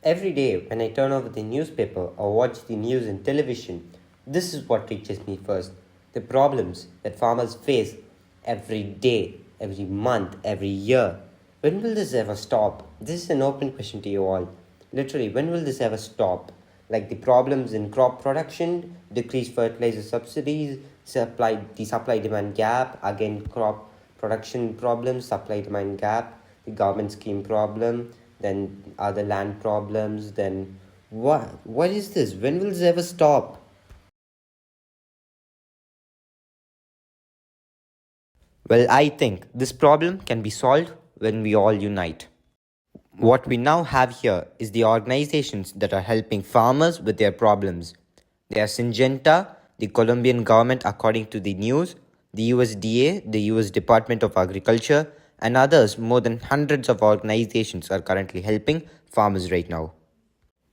Every day when I turn over the newspaper or watch the news and television, this is what reaches me first. The problems that farmers face every day, every month, every year. When will this ever stop? This is an open question to you all. Literally, when will this ever stop? Like the problems in crop production, decreased fertilizer subsidies, the supply demand gap, again crop production problems, supply demand gap, the government scheme problem, then other land problems, then what is this? When will this ever stop? Well, I think this problem can be solved when we all unite. What we now have here is the organizations that are helping farmers with their problems. They are Syngenta, the Colombian government according to the news, the USDA, the US Department of Agriculture, and others. More than hundreds of organizations are currently helping farmers right now.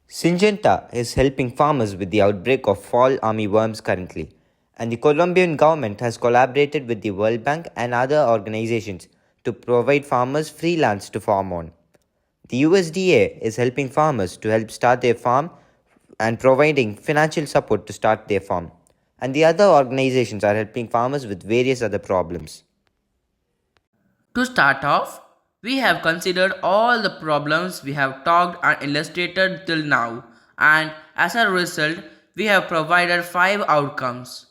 Syngenta is helping farmers with the outbreak of fall armyworms currently, and the Colombian government has collaborated with the World Bank and other organizations to provide farmers free lands to farm on. The USDA is helping farmers to help start their farm and providing financial support to start their farm. And the other organizations are helping farmers with various other problems. To start off, we have considered all the problems we have talked and illustrated till now, and as a result, we have provided 5 outcomes: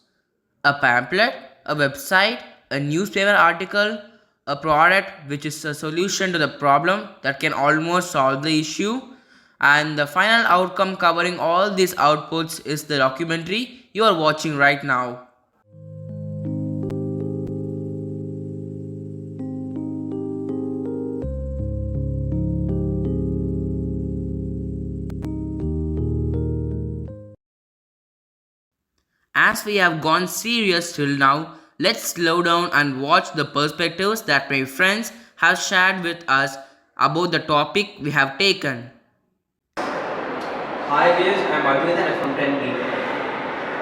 a pamphlet, a website, a newspaper article, a product which is a solution to the problem that can almost solve the issue, and the final outcome covering all these outputs is the documentary you are watching right now. As we have gone serious till now, let's slow down and watch the perspectives that my friends have shared with us about the topic we have taken. Hi guys, I'm Advait and I'm from 10B.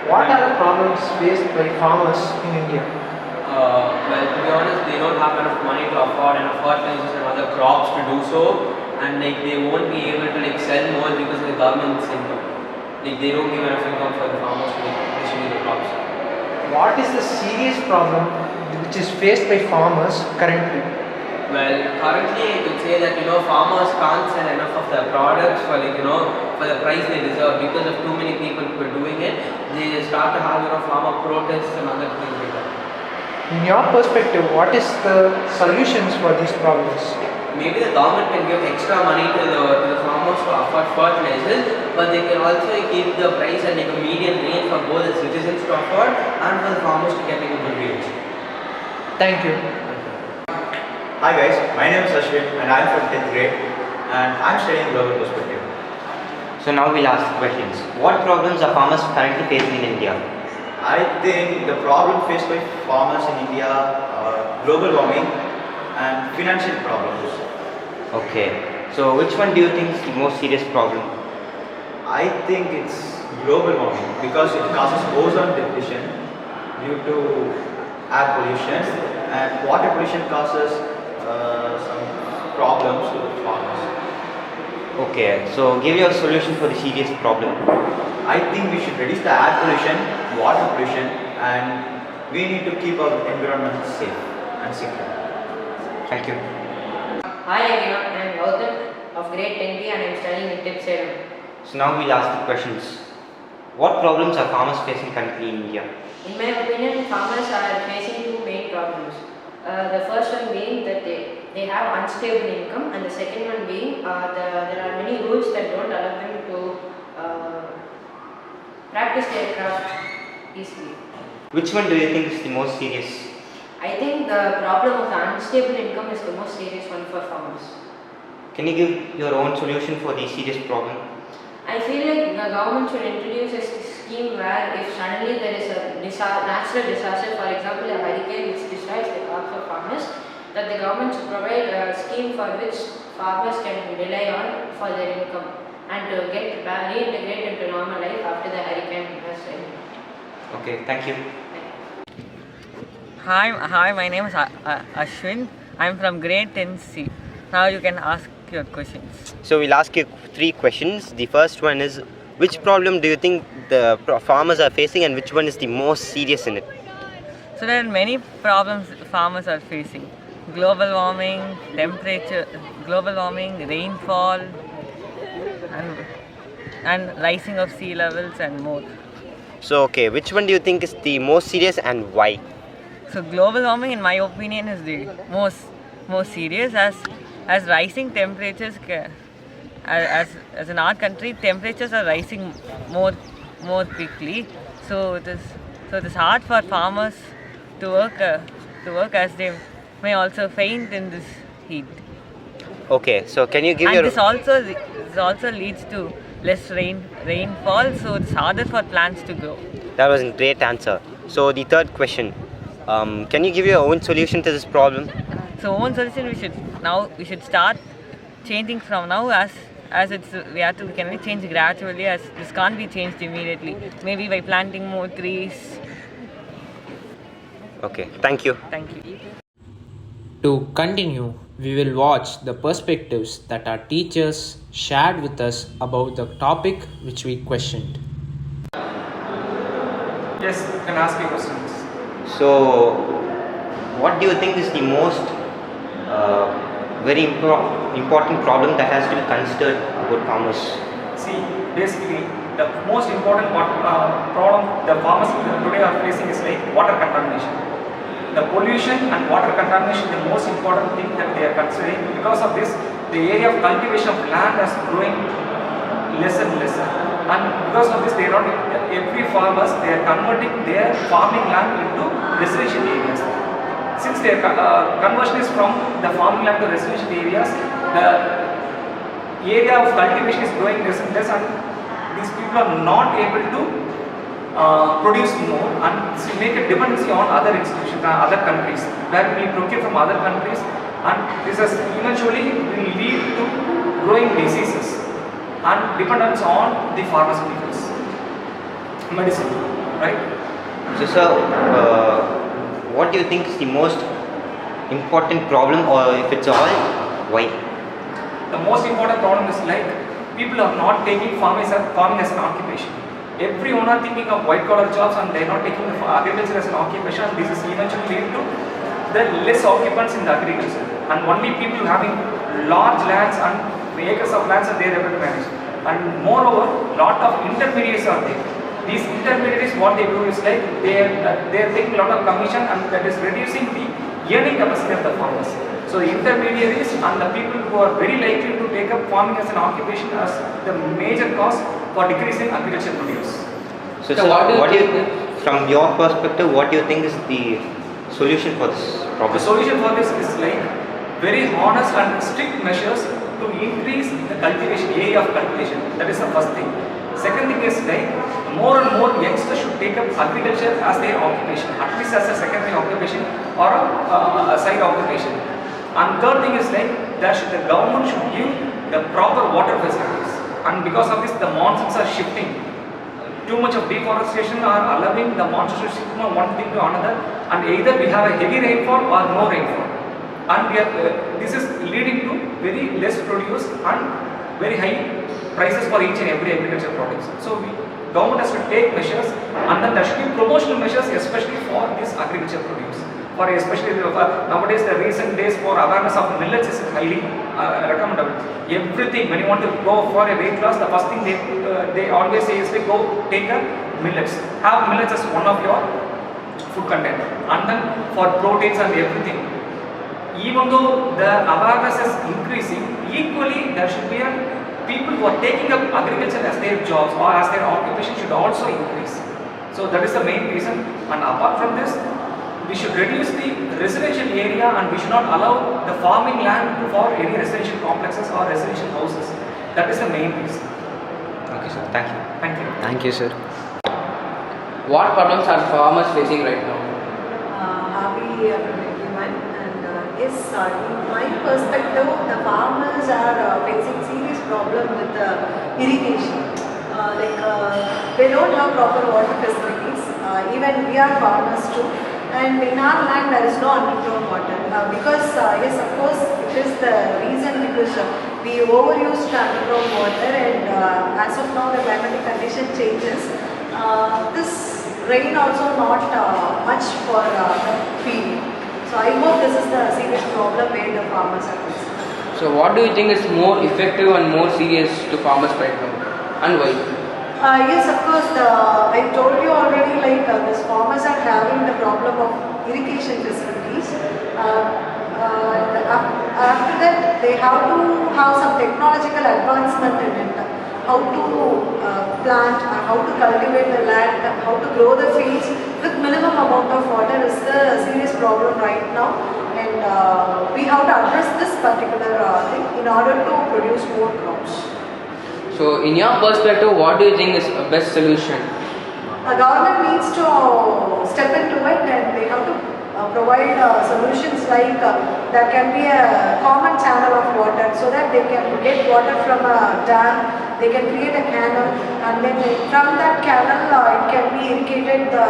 What are the problems faced by farmers in India? Well, to be honest, they don't have enough money to afford enough fertilizers and other crops to do so, and like they won't be able to like sell more because of the government's income. Like they don't give enough income for the farmers to like distribute the crops. What is the serious problem which is faced by farmers currently? Well, currently I could say that farmers can't sell enough of their products for for the price they deserve because of too many people who are doing it. They start to have farmer protests and other things like that. In your perspective, what is the solutions for these problems? Maybe the government can give extra money to the farmers to afford fertilizers, but they can also keep the price at like a median range for both the citizens to afford and for the farmers to get like a good wage. Thank you. Hi guys, my name is Ashwin and I am from 10th grade and I am studying global perspective. So now we'll ask questions. What problems are farmers currently facing in India? I think the problem faced by farmers in India are global warming and financial problems. Okay. So which one do you think is the most serious problem? I think it's global warming because it causes ozone depletion due to air pollution and water pollution causes some problems to the farmers. Okay, so give your solution for the serious problem. I think we should reduce the air pollution, water pollution, and we need to keep our environment safe and secure. Thank you. Hi everyone, I am Gautam of grade 10B and I am studying in TIP 7. So now we'll ask the questions. What problems are farmers facing currently in India? In my opinion, farmers are facing 2 main problems. The first one being that they have unstable income, and the second one being there are many rules that don't allow them to practice their craft easily. Which one do you think is the most serious? I think the problem of the unstable income is the most serious one for farmers. Can you give your own solution for the serious problem? I feel like the government should introduce a scheme where if suddenly there is a natural disaster, for example a hurricane which destroys the crops of farmers, that the government should provide a scheme for which farmers can rely on for their income and to get reintegrate into normal life after the hurricane has ended. Okay, thank you. Hi, my name is Ashwin. I'm from grade 10C. Now you can ask ask your questions. So we'll ask you 3 questions. The first one is, which problem do you think the farmers are facing, and which one is the most serious in it? So there are many problems farmers are facing: global warming, rainfall, and rising of sea levels and more. So okay, which one do you think is the most serious and why? So global warming, in my opinion, is the most serious, as rising temperatures as in our country, temperatures are rising more quickly. So it is hard for farmers to work, as they may also faint in this heat. Okay, so can you give And your... this also leads to less rainfall, so it's harder for plants to grow. That was a great answer. So the third question, can you give your own solution to this problem? So one solution, we should start changing from now, as we can only change gradually, as this can't be changed immediately. Maybe by planting more trees. Okay, thank you. Thank you. To continue, we will watch the perspectives that our teachers shared with us about the topic which we questioned. Yes, you can ask your questions. So, what do you think is the most very important problem that has to be considered about farmers? See, basically, the most important problem the farmers today are facing is like water contamination. The pollution and water contamination is the most important thing that they are considering. Because of this, the area of cultivation of land is growing less and less. And because of this, every farmers, they are converting their farming land into residential areas. Since their conversion is from the farming land to residential areas, the area of cultivation is growing less and less, and these people are not able to produce more, and make a dependency on other institutions, other countries, where we procure from other countries, and this has eventually will lead to growing diseases and dependence on the pharmaceuticals, medicine, right? So, sir, what do you think is the most important problem, or if it's all, why? The most important problem is like people are not taking farming as an occupation. Everyone are thinking of white collar jobs, and they are not taking agriculture as an occupation. And this is eventually leading to the less occupants in the agriculture, and only people having large lands and acres of lands are they are able to manage. And moreover, lot of intermediaries are there. These intermediaries, what they do is like they are taking a lot of commission, and that is reducing the earning capacity of the farmers. So the intermediaries and the people who are very likely to take up farming as an occupation as the major cause for decreasing agriculture produce. So, sir, what do you, from your perspective, what do you think is the solution for this problem? The solution for this is like very honest and strict measures to increase the cultivation, area of cultivation. That is the first thing. Second thing is like more and more youngsters should take up agriculture as their occupation, at least as a secondary occupation or a side occupation. And third thing is like the government should give the proper water facilities. And because of this, the monsoons are shifting. Too much of deforestation are allowing the monsoons to shift from one thing to another, and either we have a heavy rainfall or no rainfall. And this is leading to very less produce and very high prices for each and every agricultural products. So government has to take measures, and then there should be promotional measures, especially for this agricultural produce. For especially nowadays, the recent days for awareness of millets is highly recommendable. Everything, when you want to go for a weight loss, the first thing they always say is like go take a millets. Have millets as one of your food content, and then for proteins and everything. Even though the awareness is increasing, equally there should be people who are taking up agriculture as their jobs or as their occupation should also increase. So that is the main reason. And apart from this, we should reduce the residential area, and we should not allow the farming land for any residential complexes or residential houses. That is the main reason. Okay, sir. Thank you. Thank you. Thank you, sir. What problems are farmers facing right now? Happy everyone, and yes, in my perspective, the farmers are facing serious problem with irrigation. They don't have proper water facilities. Even we are farmers too, and in our land there is no underground water because yes, of course, if is the reason because we overused underground water, and as of now the climatic condition changes. This rain also not much for the field. So I hope this is the serious problem where the farmers are facing. So what do you think is more effective and more serious to farmers right now, and why? Yes, of course. I told you already, like these farmers are having the problem of irrigation facilities. After that, they have to have some technological advancement in it. How to plant, how to cultivate the land, how to grow the fields with minimum amount of water is the serious problem right now. And we have to address this particular thing in order to produce more crops. So in your perspective, what do you think is a best solution? Government needs to step into it, and they have to provide solutions like there can be a common channel of water so that they can get water from a dam, they can create a canal, and then from that canal it can be irrigated the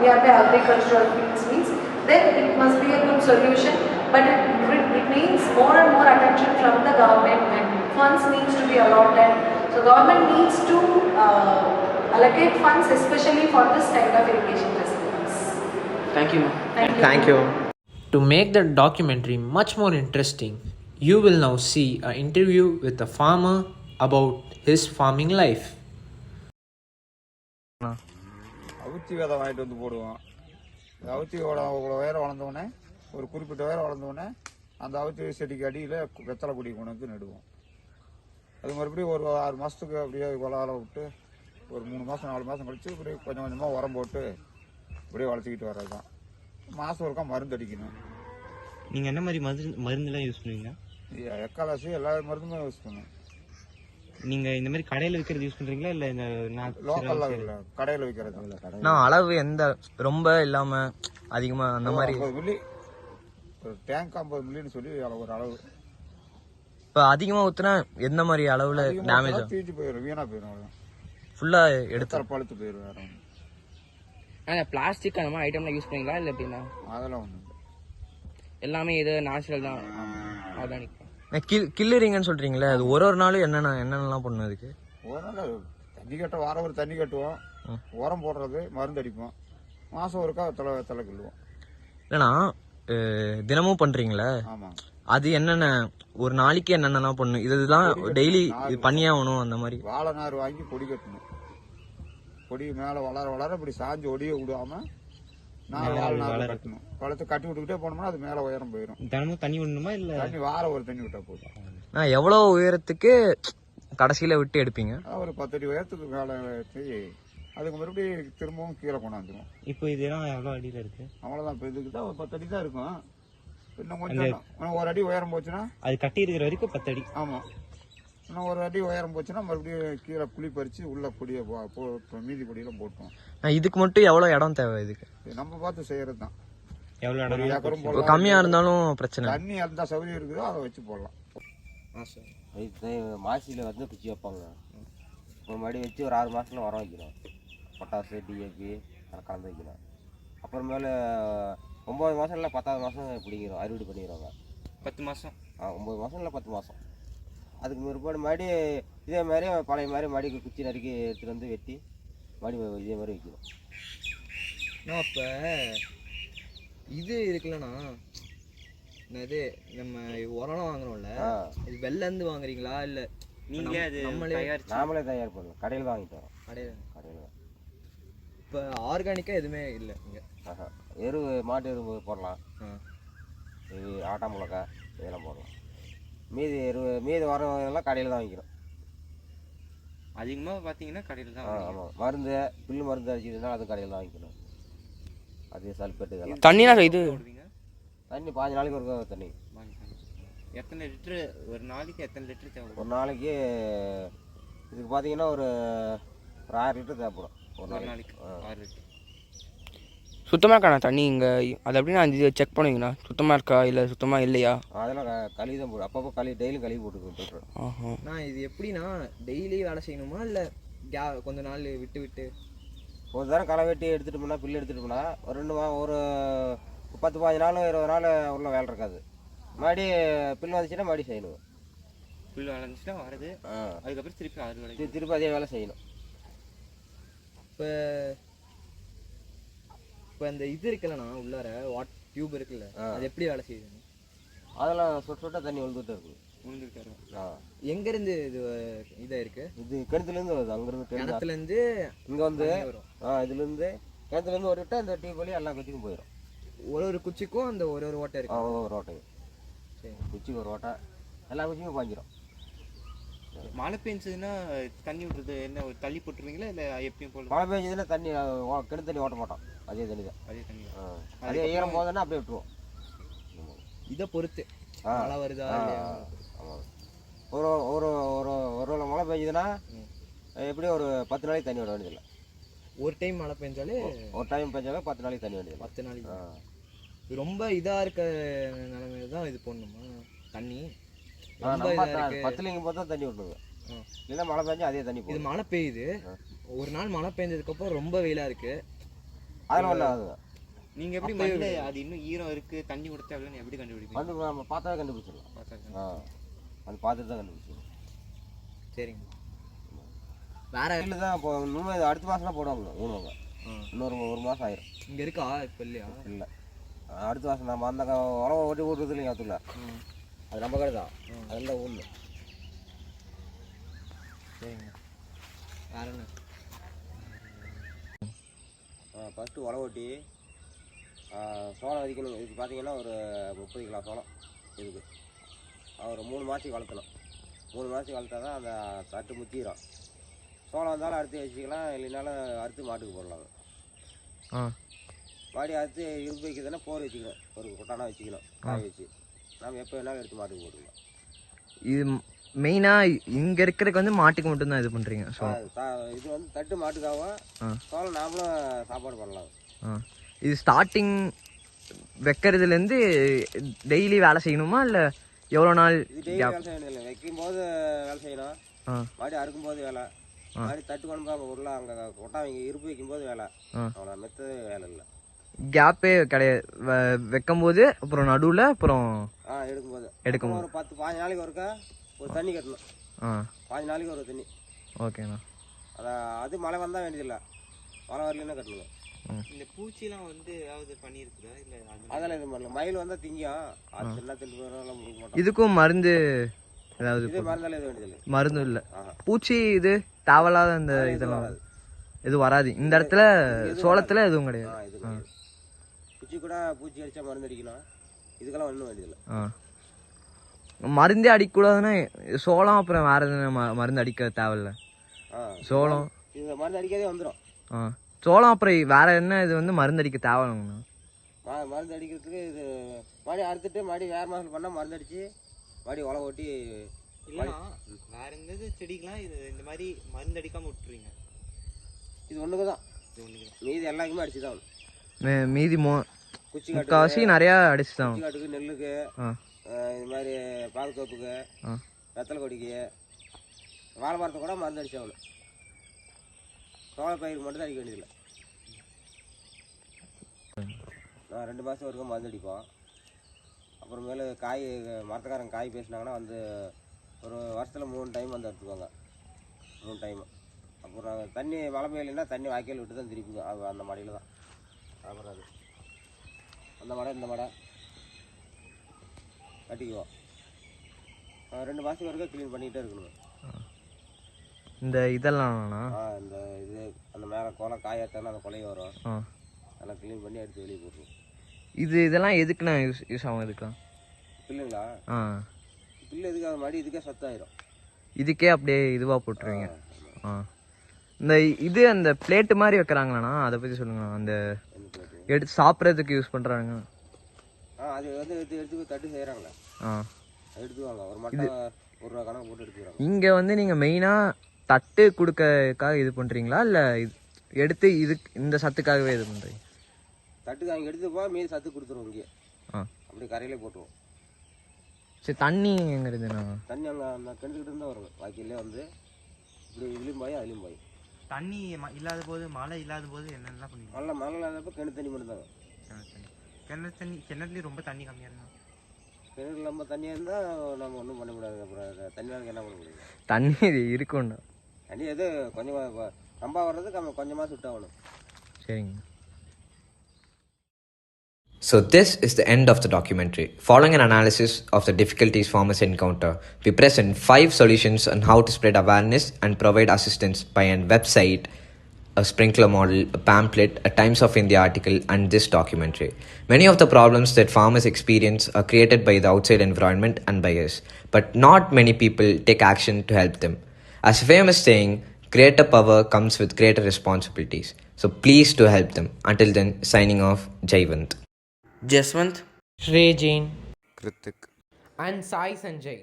nearby agricultural fields means, then it must be a good solution, but it needs more and more attention from the government, and funds needs to be allotted. So government needs to allocate funds especially for this kind of irrigation facilities. Thank you, ma'am. Thank you. To make the documentary much more interesting, you will now see an interview with a farmer about his farming life. அவுத்தி விதை வாங்கிட்டு வந்து போடுவோம். இந்த அவுத்தியோட உயரம் வளர்ந்தோடனே, ஒரு குறிப்பிட்ட உயரம் வளர்ந்தோடனே அந்த அவுத்தி செடிக்கு அடியில் வெத்தலை கொடி கொண்டு வந்து நடுவோம். அது மறுபடியும் ஒரு 6 மாதத்துக்கு அப்படியே வளர விட்டு ஒரு 3 மாதம் 4 மாதம் கழிச்சு இப்படி கொஞ்சம் கொஞ்சமாக உரம் போட்டு இப்படியே வளர்த்திக்கிட்டு வர்றது தான். மாதம் ஒருக்கா மருந்து அடிக்கணும். நீங்கள் என்ன மாதிரி மருந்துலாம் யூஸ் பண்ணுவீங்க? எக்காலசி எல்லா மருந்துமே யூஸ் பண்ணுவோம். நீங்கள் இந்த மாதிரி கடையில் விற்கிறது யூஸ் பண்ணுறீங்களா இல்லை இந்த லோக்கலில் இல்லை, கடையில் விற்கிறது. நான் அளவு எந்த ரொம்ப இல்லாமல் அதிகமாக அந்த மாதிரி 50 மில்லி, ஒரு டேங்க் 50 மில்லின்னு சொல்லி ஒரு அளவு. இப்போ அதிகமாக ஊற்றுனா எந்த மாதிரி அளவில் டேமேஜ் ஆகும்? தீஞ்சு போயிடும், வீணாக போயிடும். அவ்வளோ ஃபுல்லாக எடுத்து பழுத்து போயிடும். வேற ஒன்று ஆனால் பிளாஸ்டிக் அந்த மாதிரி ஐட்டம்லாம் யூஸ் பண்ணீங்களா இல்லை எப்படின்னா? அதெல்லாம் ஒன்றும் இல்லை, எல்லாமே இது நேச்சுரல் தான், ஆர்கானிக். கில்லுறீங்கன்னு சொல்கிறீங்களே, அது ஒரு நாளும் என்னென்னலாம் பண்ணும் அதுக்கு? ஒரு நாள் தண்ணி கட்ட வாரம் ஒரு தண்ணி கட்டுவோம், உரம் போடுறது, மருந்து அடிப்போம், மாதம் ஒருக்கா வெத்தலை கிள்ளுவோம். இல்லைண்ணா தினமும் பண்ணுறீங்களே, ஆமாம். அது என்னென்ன ஒரு நாளைக்கு என்னென்னலாம் பண்ணும்? இதுதான் டெய்லி பண்ணியே ஆகணும் அந்த மாதிரி? வாழை நார் வாங்கி கொடி கட்டணும். கொடி மேலே வளர வளர இப்படி சாஞ்சு ஒடிய விடாம வாழை நார் கட்டணும். வளர்த்து கட்டி விட்டுக்கிட்டே போனோம்னா அது மேலே உயரம் போயிடும். தினமும் தண்ணி விடணுமா இல்லை? தண்ணி வாரம் ஒரு தண்ணி விட்டா போதும். எவ்வளோ உயரத்துக்கு கடைசியில் விட்டு எடுப்பீங்க? ஒரு 10 அடி உயரத்துக்கு மேலே வச்சு அதுக்கு மறுபடியும் திரும்பவும் கீழே கொண்டாந்துடும். இப்போ இதெல்லாம் எவ்வளோ அடியில் இருக்கு? அவ்வளோதான். இப்போ இதுக்கு தான் ஒரு 10 அடி தான் இருக்கும். இன்னும் கொஞ்சம் ஒரு அடி உயரம் போச்சுன்னா அது கட்டி இருக்கிற வரைக்கும் 10 அடி. ஆமாம். இன்னும் ஒரு அடி உயரம் போச்சுன்னா மறுபடியும் கீழே குழி பறித்து உள்ள பொடியை மீதி பொடியெல்லாம் போட்டோம். இதுக்கு மட்டும் எவ்வளோ இடம் தேவை? இதுக்கு நம்ம பார்த்து செய்யறது தான். எவ்வளோ இடம்? கம்மியாக இருந்தாலும் பிரச்சனை. தண்ணி அந்த சௌகரியம் இருக்குதோ அதை வச்சு போடலாம். மாசியில் வந்து குச்சி வைப்பாங்க. இப்போ மறுபடியும் வச்சு ஒரு 6 மாதத்துல உரம் வைக்கிறோம். பொட்டாசு, டிஏபி கலந்து வைக்கணும். அப்புறமேல 9 மாதம் இல்லை 10வது மாதம் பிடிக்கிறோம், அறுவடை பண்ணிடுவாங்க. 10 மாதம்? 9 மாதம் இல்லை 10 மாதம். அதுக்கு பிற்பாடு மறுபடியும் இதே மாதிரி பழைய மாதிரி மறுபடியும் குச்சி நறுக்கி எடுத்துகிட்டு வந்து வெட்டி மறுபடியும் இதே மாதிரி வைக்கிறோம். அப்போ இது இருக்குல்லண்ணா, இது நம்ம உரம் வாங்குறோம்ல, இது வெளிலேருந்து வாங்குறீங்களா இல்லை நீங்களே அது நாமளே தயார் பண்ணலாம்? கடையில் வாங்கிட்டு வரோம். கடையில் தான். இப்போ ஆர்கானிக்காக எதுவுமே இல்லை இங்கே? மாட்டு எருவு போடலாம், ஆட்டா மிளகா இதெல்லாம் போடலாம். மீதி வரவங்கெல்லாம் கடையில் தான் வாங்கிக்கிறோம். அதிகமாக பார்த்தீங்கன்னா கடையில் தான். ஆமாம். மருந்து புல்லு மருந்து அடிச்சதுனால அது கடையில் தான் வாங்கிக்கணும். அது சல்பேட்டு இதெல்லாம். தண்ணினா இது தண்ணி 5 நாளைக்கு ஒரு தண்ணி. எத்தனை லிட்டரு ஒரு நாளைக்கு? எத்தனை லிட்டரு தேவைப்படும்? ஒரு நாளைக்கு இதுக்கு பார்த்தீங்கன்னா ஒரு 6 லிட்டர் தேவைப்படும் ஒரு நாளைக்கு. 6 லிட்டர். சுத்தமாக இருக்காண்ணா தண்ணி இங்கே? அது எப்படின்னா இது செக் பண்ணுவீங்கண்ணா, சுத்தமாக இருக்கா இல்லை சுத்தமாக இல்லையா? அதெல்லாம் கழுவி தான் போடும். அப்பப்போ டெய்லியும் கழுவி போட்டுருக்கோம். நான் இது எப்படின்னா டெய்லி வேலை செய்யணுமா இல்லை கொஞ்ச நாள் விட்டு விட்டு? ஒரு தரம் களை வெட்டி எடுத்துகிட்டு போனால், புல்லு எடுத்துகிட்டு போனால் ஒரு 10-15 நாள் 20 நாள் உள்ள வேலை இருக்காது. மறுபடி பில்லு வந்துச்சுன்னா மறுபடி செய்யணும். புல் வளர்ந்துச்சுன்னா வரது, அதுக்கப்புறம் திருப்பி அறுவடை திருப்பி அதே வேலை செய்யணும். இப்போ இப்போ அந்த இது இருக்குல்லண்ணா உள்ளார டியூப் இருக்குல்ல, அது எப்படி வேலை செய்யுது? அதெல்லாம் சொட்ட தண்ணி விழுந்துட்டு இருக்குது. எங்கேருந்து இது இதாக இருக்கு? இது கிணத்துலேருந்து வருது. அங்கேருந்து கிணத்துலேருந்து இங்கே வந்து இதுலேருந்து கிணத்துலேருந்து ஒரு விட்டால் அந்த டியூப் வழி எல்லா குச்சிக்கும் போயிடும். ஒரு குச்சிக்கும் அந்த ஒரு ஓட்டை இருக்கு. ஒரு ஓட்டை, சரி, குச்சிக்கு ஒரு ஓட்டை, எல்லா குச்சிக்கும் பாஞ்சிடும். மழை பெஞ்சதுன்னா தண்ணி விட்டுறது என்ன தள்ளி போட்டுருவீங்களா இல்லை எப்பயும் போல? மழை பெஞ்சதுன்னா தண்ணி கிணத்து தண்ணி ஓட்ட மாட்டோம். அதே தண்ணி தான். அதே தண்ணி அதே ஈரம் போதுன்னா அப்படியே விட்டுருவோம். இதை பொறுத்து மழை வருதா இல்லையா? ஆமாம். ஒரு ஒரு ஒரு ஒரு மழை பெஞ்சதுன்னா எப்படியும் ஒரு 10 நாளைக்கு தண்ணி விட வேண்டியதில்லை. ஒரு டைம் மழை பெஞ்சாலே ஒரு டைம் பெஞ்சாலே 10 நாளைக்கு தண்ணி வேண்டியது. 10 நாளைக்கு ரொம்ப இதாக இருக்க நிலைமையில தான் இது பண்ணணுமா தண்ணி? 10லிங்க பார்த்தா தண்ணி விடணுங்க. இல்லைன்னா மழை பெஞ்சா அதே தண்ணி போகுது. இது மழை பெய்யுது, ஒரு நாள் மழை பெஞ்சதுக்கப்புறம் ரொம்ப வெயிலாக இருக்கு, அதெல்லாம் ஒன்றும் ஆகுதுங்க. நீங்கள் எப்படி மண்ணில் அது இன்னும் ஈரம் இருக்குது தண்ணி கொடுத்தாங்கன்னு எப்படி கண்டுபிடிப்பீங்க? வந்து நம்ம பார்த்தாவே கண்டுபிடிச்சிடலாம். அது பார்த்துட்டு தான் கண்டுபிடிச்சிடலாம். சரிங்க. வேற இல்லை தான் இப்போ இன்னும் அடுத்த மாதம்லாம் போடுவாங்க, ஊனுவாங்க. இன்னொரு 1 மாதம் ஆயிரும். இங்கே இருக்கா இப்போ? இல்லையா? இல்லை, அடுத்த மாதம் நம்ம அந்த உழவை ஓட்டி ஓட்டுறது இல்லைங்க. அதுல அது நம்ம கடை தான், அதெல்லாம் ஊன்னு. சரிங்க. வேற என்ன? ஃபஸ்ட்டு உழவை ஓட்டி சோளம் விதிக்கணும். இதுக்கு பார்த்தீங்கன்னா ஒரு 30 கிலோ சோளம். இதுக்கு ஒரு 3 மாதத்துக்கு வளர்த்தணும். 3 மாதத்துக்கு வளர்த்தா தான் அந்த தட்டு முத்திடும். சோளம் வந்தாலும் அறுத்து வச்சுக்கலாம், இல்லைனாலும் அறுத்து மாட்டுக்கு போடலாம். மாடி அறுத்து இருப்பு வைக்கிறதுனா போர் வச்சுக்கணும், ஒரு கொட்டானா வச்சுக்கணும், காய வச்சு நம்ம எப்போ வேணாலும் எடுத்து மாட்டுக்கு போட்டுக்கலாம். இது மெயினாக இங்கே இருக்கிறதுக்கு வந்து மாட்டுக்கு மட்டும்தான் இது பண்ணுறீங்க? இது வந்து தட்டு மாட்டுக்காகவும், சோளம் நாமளும் சாப்பாடு பண்ணலாம். இது ஸ்டார்டிங் வைக்கிறதுலேருந்து டெய்லி வேலை செய்யணுமா இல்லை எவ்வளோ நாள்? இது டெய்லி வேலை செய்யணும் இல்லை, வைக்கும்போது வேலை செய்யணும், மாடி அறுக்கும்போது வேலை, மாடி தட்டு கொண்டு அங்கே உள்ள அங்கே கொட்டா இங்கே இருப்பு வைக்கும்போது வேலை, அவ்வளோ மெத்தது வேலை இல்லை. கேப்பே கிடையாது, வைக்கும்போது அப்புறம் நடுவில் அப்புறம் எடுக்கும்போது ஒரு 10-15 நாளைக்கு ஒருக்கா ஒரு தண்ணி கட்டணும். 15 நாளைக்கு ஒரு தண்ணி. ஓகேண்ணா. அது மழை வந்தால் வேண்டியதில்லை, மழை வரலன்னா கட்டணும். இந்த பூச்சிலாம் வந்து ஏதாவது பண்ணியிருக்குதா இல்லை? அதெல்லாம் எதுவும் பண்ணல. மயில் வந்தால் திங்கும், அது சின்ன திண்டு போகிறதெல்லாம் முடிக்க மாட்டோம். இதுக்கும் மருந்து ஏதாவது? மருந்தாலும் எதுவும் வேண்டியதில்லை. மருந்து இல்லை. பூச்சி இது தேவையில்லாத இந்த இதெல்லாம் இது வராது இந்த இடத்துல. சோளத்தில் எதுவும் கிடையாது. பூச்சி கூட பூச்சி அடித்தா மருந்து அடிக்கணும், இதுக்கெல்லாம் ஒன்றும் வேண்டியதில்லை. மருந்தே அடிக்கக்கூடாதுன்னா சோளம் அப்புறம் வேற எதுவும் மருந்து அடிக்க தேவையில்ல? சோளம் இது மருந்து அடிக்காதே வந்துடும். சோளம் அப்புறம் வேற என்ன இது வந்து மருந்து அடிக்க தேவையில்லைங்கண்ணா? மருந்து அடிக்கிறதுக்கு இது மாடி அறுத்துட்டு மாடி வேற மாதம் பண்ணால் மருந்து அடித்து மாடி உழவு ஓட்டி. இல்லைண்ணா, வேற எந்த செடிக்கெலாம் இது இந்த மாதிரி மருந்து அடிக்காமல் விட்டுருவீங்க? இது ஒன்றுக்கு தான், மீதி எல்லாருக்குமே அடிச்சு தான். மீதி குச்சி காசி நிறையா அடிச்சு தான். குச்சி காட்டுக்கு, நெல்லுக்கு, இது மாதிரி பாதுகாப்புக்கு, வெத்தலை கொடிக்கு, வாழை மரத்தை கூட மருந்து அடிச்சாகணும். சோள பயிருக்கு மட்டும் தான் அடிக்க வேண்டியதில்லை. நான் 2 மாதம் வரைக்கும் மருந்து அடிப்போம். அப்புறமேலு காய் மரத்துக்காரங்க காய் பேசினாங்கன்னா வந்து ஒரு வருஷத்தில் 3 டைம் வந்து எடுத்துக்குவாங்க, 3 டைம். அப்புறம் நாங்கள் தண்ணி மழை பெய்யலைன்னா தண்ணி வாய்க்கால் விட்டு தான் திருப்பிக்குவோம். அந்த மாடியில் தான் அப்புறம் அது அந்த மடை இந்த மடை கட்டிக்குவோம். 2 மாதத்துக்கு வரைக்கும் க்ளீன் பண்ணிகிட்டே இருக்கணும். இந்த இதெல்லாம் இந்த இது அந்த மேலே கொலை காயத்தானே அந்த கொலையை வரும், அதெல்லாம் க்ளீன் பண்ணி எடுத்து வெளியே போட்டுருவோம். இதெல்லாம் எதுக்குண்ணா யூஸ் ஆகும்? இதுக்கெலாம் பில்லுங்களா? பில்லு எதுக்கு? அது மாதிரி இதுக்கே சத்தாயிரும். இதுக்கே அப்படியே இதுவாக போட்டுருவீங்க? இந்த இது அந்த பிளேட்டு மாதிரி வைக்கிறாங்களாண்ணா, அதை பற்றி சொல்லுங்கண்ணா. அந்த எடுத்து சாப்பிட்றதுக்கு யூஸ் பண்ணுறாங்க. அது வந்து எடுத்து தட்டு செய்கிறாங்களே, எடுத்துவாங்க. ஒரு மட்டை 1 ரூபா கணக்கு போட்டு எடுத்துக்கிறாங்க. இங்கே வந்து நீங்கள் மெயினாக தட்டு கொடுக்கறதுக்காக இது பண்ணுறீங்களா இல்லை எடுத்து இதுக்கு இந்த சத்துக்காகவே இது பண்ணுறீங்க? தட்டுக்கு அவங்க எடுத்துப்போ மீதி சத்து கொடுத்துருவோம். இங்கே அப்படி கரையிலே போட்டுருவோம். சரி, தண்ணி எங்கிறதுண்ணா? தண்ணி அங்கே அந்த கிணத்துக்கிட்டு இருந்தால் வருங்க, வாய்க்கிலே வந்து இப்படி இதுலேயும் பாயும் அதுலேயும் பாயும். தண்ணி இல்லாத போது, மழை இல்லாத போது என்னென்னலாம் பண்ணுவீங்க? மழை இல்லாதப்போ கிணத்து தண்ணி மட்டும்தாங்க. கிணறு தண்ணி. கிணத்துலேயும் ரொம்ப தண்ணி கம்மியாக இருந்தா கிணறு நம்ம தண்ணியாக இருந்தால் நம்ம ஒன்றும் பண்ண முடியாது. அப்புறம் தண்ணியாக என்ன பண்ண முடியும்? தண்ணி இருக்கும்ண்ணா. தண்ணி எது கொஞ்சமாக ரொம்ப வர்றதுக்கு நம்ம கொஞ்சமாக சுட்டாகணும். சரிங்க. So, this is the end of the documentary. Following an analysis of the difficulties farmers encounter, we present 5 solutions on how to spread awareness and provide assistance by a website, a sprinkler model, a pamphlet, a Times of India article, and this documentary. Many of the problems that farmers experience are created by the outside environment and by us, but not many people take action to help them. As a famous saying, greater power comes with greater responsibilities. So, please do help them. Until then, signing off, Jaiwant. Jaswant, Shrey Jain, Kritik. and Sai Sanjay.